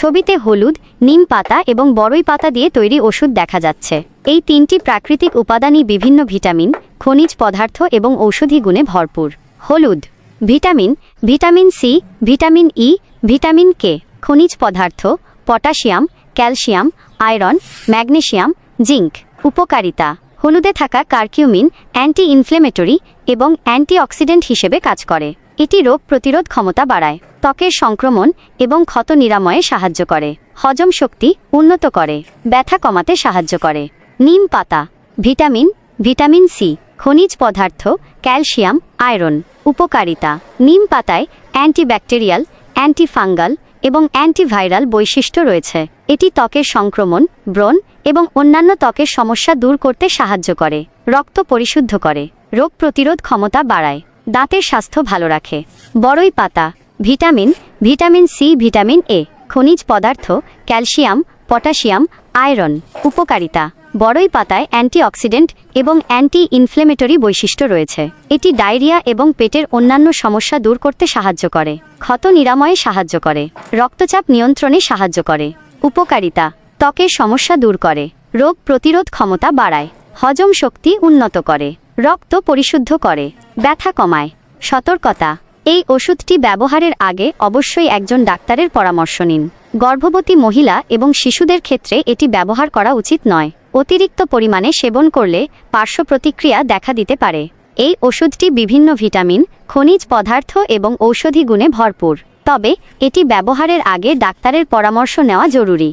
ছবিতে হলুদ, নিম পাতা এবং বড়ই পাতা দিয়ে তৈরি ওষুধ দেখা যাচ্ছে। এই তিনটি প্রাকৃতিক উপাদানই বিভিন্ন ভিটামিন, খনিজ পদার্থ এবং ঔষধি গুণে ভরপুর। হলুদ vitamin, vitamin C, vitamin E, vitamin K. খনিজ পদার্থ potassium, calcium, iron, magnesium, zinc. উপকারিতা হলুদে থাকা কারকিউমিন অ্যান্টি ইনফ্লেমেটরি এবং অ্যান্টিঅক্সিডেন্ট হিসেবে কাজ করে। এটি রোগ প্রতিরোধ ক্ষমতা বাড়ায়, ত্বকের সংক্রমণ এবং ক্ষত নিরাময়ে সাহায্য করে, হজম শক্তি উন্নত করে, ব্যথা কমাতে সাহায্য করে। নিম পাতা ভিটামিন, ভিটামিন সি, খনিজ পদার্থ ক্যালসিয়াম, আয়রন। উপকারিতা নিম পাতায় অ্যান্টিব্যাকটেরিয়াল, অ্যান্টিফাঙ্গাল এবং অ্যান্টিভাইরাল বৈশিষ্ট্য রয়েছে। এটি ত্বকের সংক্রমণ, ব্রণ এবং অন্যান্য ত্বকের সমস্যা দূর করতে সাহায্য করে, রক্ত পরিশুদ্ধ করে, রোগ প্রতিরোধ ক্ষমতা বাড়ায়, দাঁতের স্বাস্থ্য ভালো রাখে। বড়ই পাতা vitamin, vitamin C, vitamin A, খনিজ পদার্থ ক্যালসিয়াম, পটাশিয়াম, আয়রন। উপকারিতা বড়ই পাতায় অ্যান্টিঅক্সিডেন্ট এবং অ্যান্টি ইনফ্লেমেটরি বৈশিষ্ট্য রয়েছে। এটি ডায়রিয়া এবং পেটের অন্যান্য সমস্যা দূর করতে সাহায্য করে, ক্ষত নিরাময়ে সাহায্য করে, রক্তচাপ নিয়ন্ত্রণে সাহায্য করে। উপকারিতা ত্বকের সমস্যা দূর করে, রোগ প্রতিরোধ ক্ষমতা বাড়ায়, হজম শক্তি উন্নত করে, রক্ত পরিশুদ্ধ করে, ব্যথা কমায়। সতর্কতা এই ওষুধটি ব্যবহারের আগে অবশ্যই একজন ডাক্তারের পরামর্শ নিন। গর্ভবতী মহিলা এবং শিশুদের ক্ষেত্রে এটি ব্যবহার করা উচিত নয়। অতিরিক্ত পরিমাণে সেবন করলে পার্শ্ব প্রতিক্রিয়া দেখা দিতে পারে। এই ওষুধটি বিভিন্ন ভিটামিন, খনিজ পদার্থ এবং ঔষধি গুণে ভরপুর, তবে এটি ব্যবহারের আগে ডাক্তারের পরামর্শ নেওয়া জরুরি।